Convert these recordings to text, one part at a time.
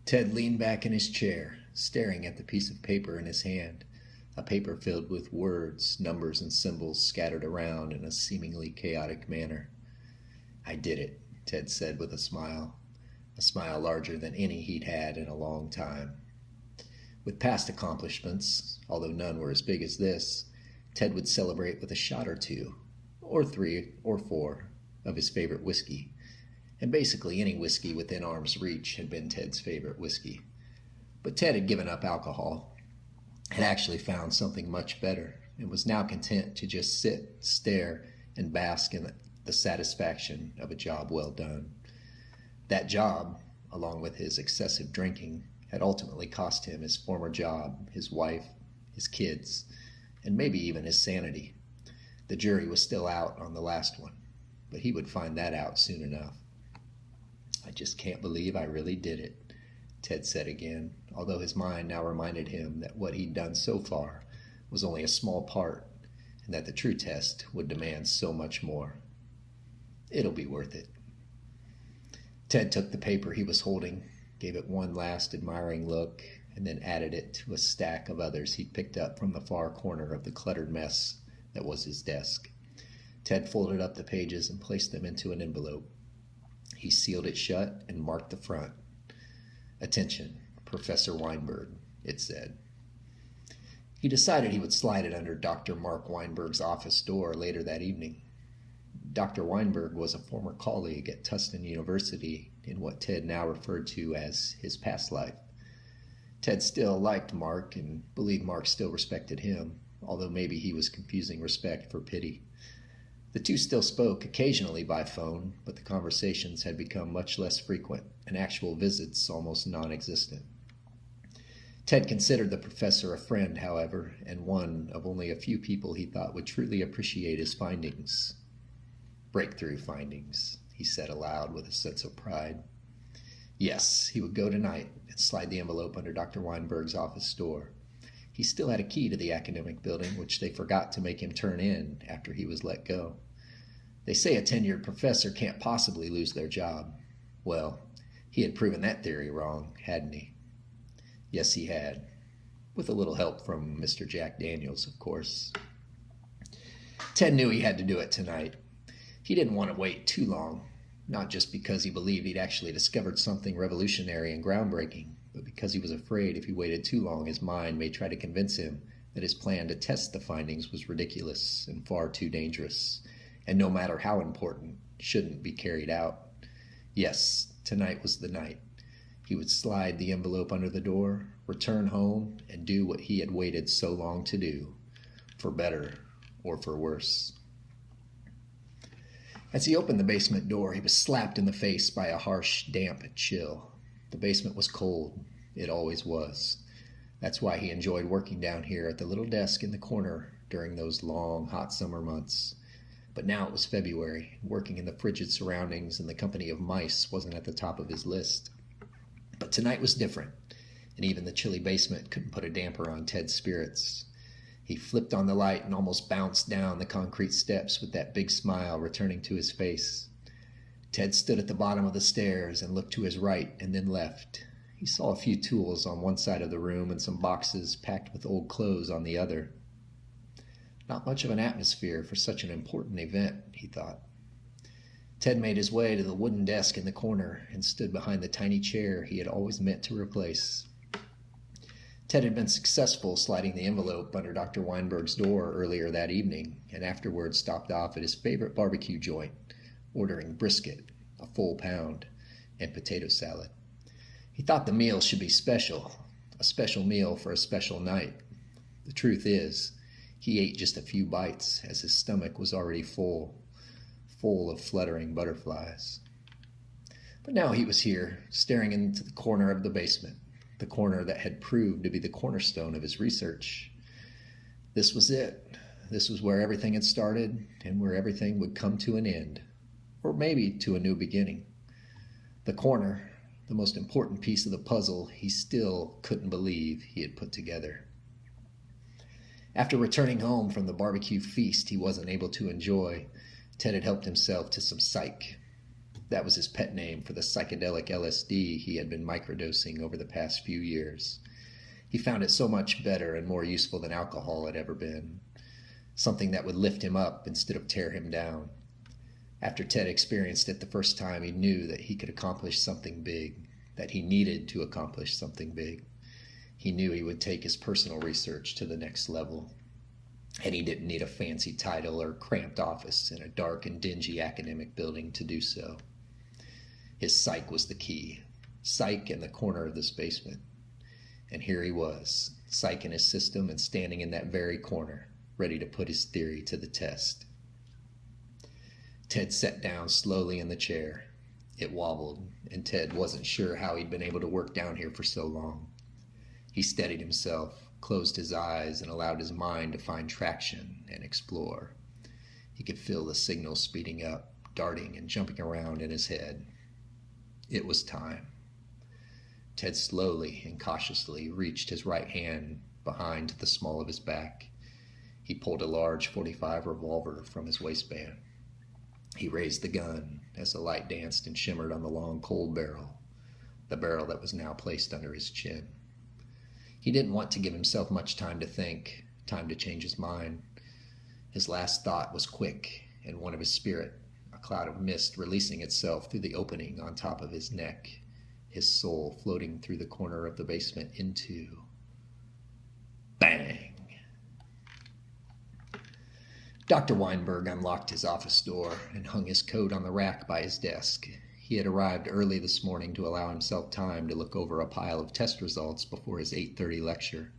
Ted leaned back in his chair, staring at the piece of paper in his hand, a paper filled with words, numbers, and symbols scattered around in a seemingly chaotic manner. "I did it," Ted said with a smile larger than any he'd had in a long time. With past accomplishments, although none were as big as this, Ted would celebrate with a shot or two, or 3 or 4, of his favorite whiskey. And basically any whiskey within arm's reach had been Ted's favorite whiskey. But Ted had given up alcohol, had actually found something much better, and was now content to just sit, stare, and bask in the satisfaction of a job well done. That job, along with his excessive drinking, had ultimately cost him his former job, his wife, his kids, and maybe even his sanity. The jury was still out on the last one, but he would find that out soon enough. "I just can't believe I really did it," Ted said again, although his mind now reminded him that what he'd done so far was only a small part, and that the true test would demand so much more. "It'll be worth it." Ted took the paper he was holding, gave it one last admiring look, and then added it to a stack of others he'd picked up from the far corner of the cluttered mess that was his desk. Ted folded up the pages and placed them into an envelope. He sealed it shut and marked the front. "Attention, Professor Weinberg," it said. He decided he would slide it under Dr. Mark Weinberg's office door later that evening. Dr. Weinberg was a former colleague at Tustin University in what Ted now referred to as his past life. Ted still liked Mark and believed Mark still respected him, although maybe he was confusing respect for pity. The two still spoke occasionally by phone, but the conversations had become much less frequent and actual visits almost non-existent. Ted considered the professor a friend, however, and one of only a few people he thought would truly appreciate his findings. "Breakthrough findings," he said aloud with a sense of pride. Yes, he would go tonight and slide the envelope under Dr. Weinberg's office door. He still had a key to the academic building, which they forgot to make him turn in after he was let go. They say a tenured professor can't possibly lose their job. Well, he had proven that theory wrong, hadn't he? Yes, he had. With a little help from Mr. Jack Daniels, of course. Ted knew he had to do it tonight. He didn't want to wait too long, not just because he believed he'd actually discovered something revolutionary and groundbreaking, but because he was afraid if he waited too long, his mind may try to convince him that his plan to test the findings was ridiculous and far too dangerous, and no matter how important, shouldn't be carried out. Yes, tonight was the night. He would slide the envelope under the door, return home, and do what he had waited so long to do, for better or for worse. As he opened the basement door, he was slapped in the face by a harsh, damp chill. The basement was cold. It always was. That's why he enjoyed working down here at the little desk in the corner during those long, hot summer months. But now it was February. Working in the frigid surroundings and the company of mice wasn't at the top of his list. But tonight was different, and even the chilly basement couldn't put a damper on Ted's spirits. He flipped on the light and almost bounced down the concrete steps with that big smile returning to his face. Ted stood at the bottom of the stairs and looked to his right and then left. He saw a few tools on one side of the room and some boxes packed with old clothes on the other. Not much of an atmosphere for such an important event, he thought. Ted made his way to the wooden desk in the corner and stood behind the tiny chair he had always meant to replace. Ted had been successful sliding the envelope under Dr. Weinberg's door earlier that evening, and afterwards stopped off at his favorite barbecue joint, ordering brisket, a full pound, and potato salad. He thought the meal should be special, a special meal for a special night. The truth is, he ate just a few bites, as his stomach was already full of fluttering butterflies. But now he was here, staring into the corner of the basement, the corner that had proved to be the cornerstone of his research. This was it. This was where everything had started, and where everything would come to an end, or maybe to a new beginning. The corner, the most important piece of the puzzle he still couldn't believe he had put together. After returning home from the barbecue feast he wasn't able to enjoy, Ted had helped himself to some psych. That was his pet name for the psychedelic LSD he had been microdosing over the past few years. He found it so much better and more useful than alcohol had ever been, something that would lift him up instead of tear him down. After Ted experienced it the first time, he knew that he could accomplish something big, that he needed to accomplish something big. He knew he would take his personal research to the next level. And he didn't need a fancy title or cramped office in a dark and dingy academic building to do so. His psych was the key. Psych in the corner of this basement. And here he was, psych in his system and standing in that very corner, ready to put his theory to the test. Ted sat down slowly in the chair. It wobbled, and Ted wasn't sure how he'd been able to work down here for so long. He steadied himself, closed his eyes, and allowed his mind to find traction and explore. He could feel the signals speeding up, darting and jumping around in his head. It was time. Ted slowly and cautiously reached his right hand behind the small of his back. He pulled a large .45 revolver from his waistband. He raised the gun as the light danced and shimmered on the long, cold barrel, the barrel that was now placed under his chin. He didn't want to give himself much time to think, time to change his mind. His last thought was quick and one of his spirit, a cloud of mist releasing itself through the opening on top of his neck, his soul floating through the corner of the basement into... Bang! Dr. Weinberg unlocked his office door and hung his coat on the rack by his desk. He had arrived early this morning to allow himself time to look over a pile of test results before his 8:30 lecture.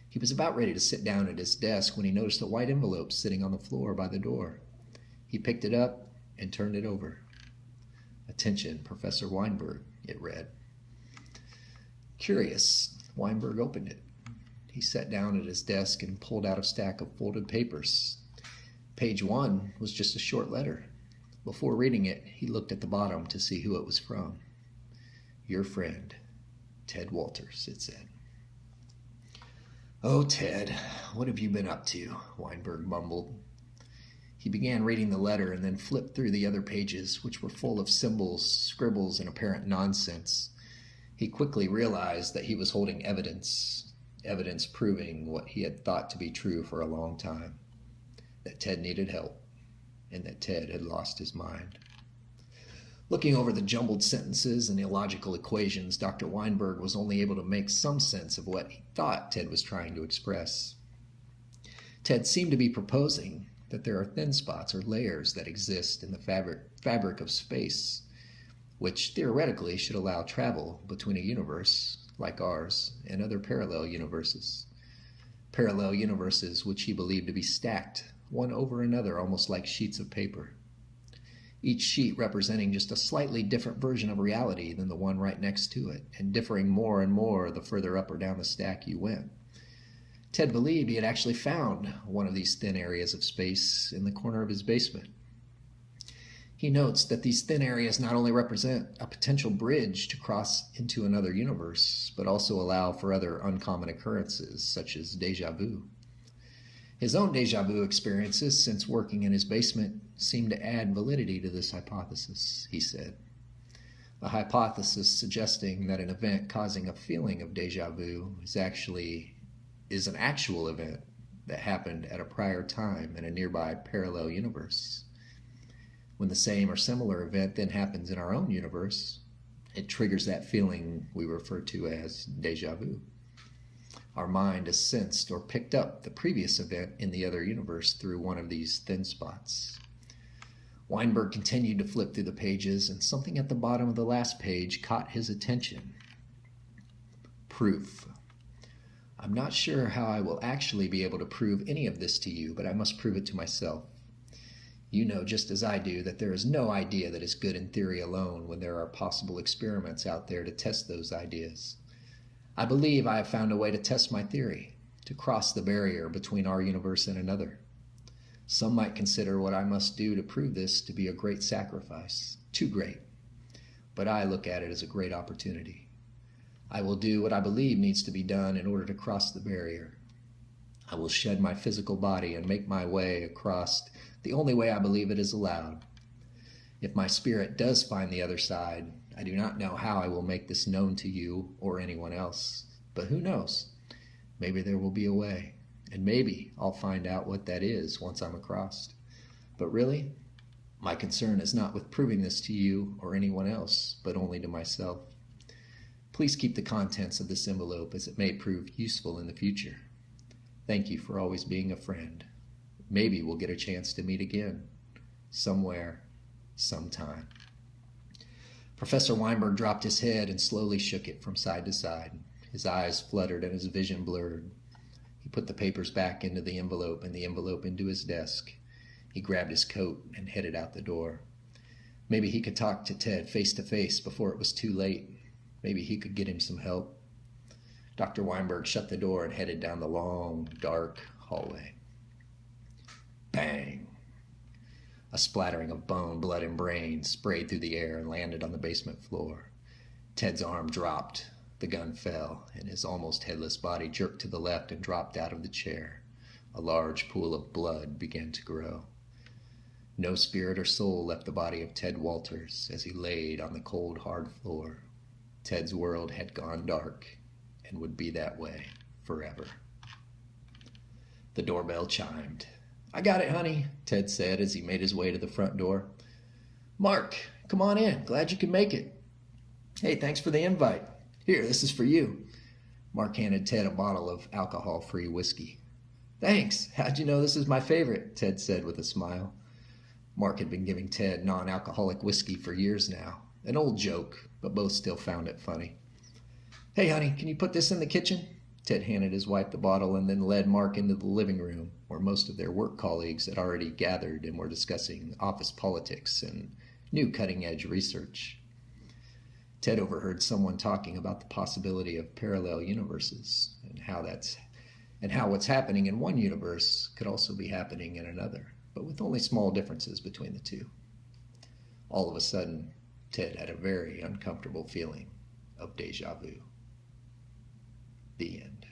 He was about ready to sit down at his desk when he noticed a white envelope sitting on the floor by the door. He picked it up and turned it over. "Attention, Professor Weinberg," it read. Curious, Weinberg opened it. He sat down at his desk and pulled out a stack of folded papers. Page 1 was just a short letter. Before reading it, he looked at the bottom to see who it was from. "Your friend, Ted Walters," it said. "Oh, Ted, what have you been up to?" Weinberg mumbled. He began reading the letter and then flipped through the other pages, which were full of symbols, scribbles, and apparent nonsense. He quickly realized that he was holding evidence proving what he had thought to be true for a long time, that Ted needed help, and that Ted had lost his mind. Looking over the jumbled sentences and illogical equations, Dr. Weinberg was only able to make some sense of what he thought Ted was trying to express. Ted seemed to be proposing that there are thin spots or layers that exist in the fabric of space, which theoretically should allow travel between a universe like ours and other parallel universes. Parallel universes which he believed to be stacked one over another, almost like sheets of paper. Each sheet representing just a slightly different version of reality than the one right next to it, and differing more and more the further up or down the stack you went. Ted believed he had actually found one of these thin areas of space in the corner of his basement. He notes that these thin areas not only represent a potential bridge to cross into another universe, but also allow for other uncommon occurrences, such as deja vu. His own deja vu experiences since working in his basement seemed to add validity to this hypothesis, he said. The hypothesis suggesting that an event causing a feeling of deja vu is an actual event that happened at a prior time in a nearby parallel universe. When the same or similar event then happens in our own universe, it triggers that feeling we refer to as deja vu. Our mind has sensed or picked up the previous event in the other universe through one of these thin spots. Weinberg continued to flip through the pages, and something at the bottom of the last page caught his attention. Proof. "I'm not sure how I will actually be able to prove any of this to you, but I must prove it to myself. You know just as I do that there is no idea that is good in theory alone when there are possible experiments out there to test those ideas. I believe I have found a way to test my theory, to cross the barrier between our universe and another. Some might consider what I must do to prove this to be a great sacrifice, too great. But I look at it as a great opportunity. I will do what I believe needs to be done in order to cross the barrier. I will shed my physical body and make my way across the only way I believe it is allowed. If my spirit does find the other side, I do not know how I will make this known to you or anyone else. But who knows? Maybe there will be a way. And maybe I'll find out what that is once I'm across. But really, my concern is not with proving this to you or anyone else, but only to myself. Please keep the contents of this envelope, as it may prove useful in the future. Thank you for always being a friend. Maybe we'll get a chance to meet again, somewhere, sometime. Professor Weinberg dropped his head and slowly shook it from side to side. His eyes fluttered and his vision blurred. He put the papers back into the envelope and the envelope into his desk. He grabbed his coat and headed out the door. Maybe he could talk to Ted face to face before it was too late. Maybe he could get him some help. Dr. Weinberg shut the door and headed down the long, dark hallway. Bang! A splattering of bone, blood, and brains sprayed through the air and landed on the basement floor. Ted's arm dropped. The gun fell, and his almost headless body jerked to the left and dropped out of the chair. A large pool of blood began to grow. No spirit or soul left the body of Ted Walters as he laid on the cold, hard floor. Ted's world had gone dark and would be that way forever. The doorbell chimed. "I got it, honey," Ted said as he made his way to the front door. "Mark, come on in. Glad you could make it." "Hey, thanks for the invite. Here, this is for you." Mark handed Ted a bottle of alcohol-free whiskey. "Thanks. How'd you know this is my favorite?" Ted said with a smile. Mark had been giving Ted non-alcoholic whiskey for years now. An old joke, but both still found it funny. "Hey, honey, can you put this in the kitchen?" Ted handed his wife the bottle and then led Mark into the living room, where most of their work colleagues had already gathered and were discussing office politics and new cutting-edge research. Ted overheard someone talking about the possibility of parallel universes and how what's happening in one universe could also be happening in another, but with only small differences between the two. All of a sudden, Ted had a very uncomfortable feeling of deja vu. The end.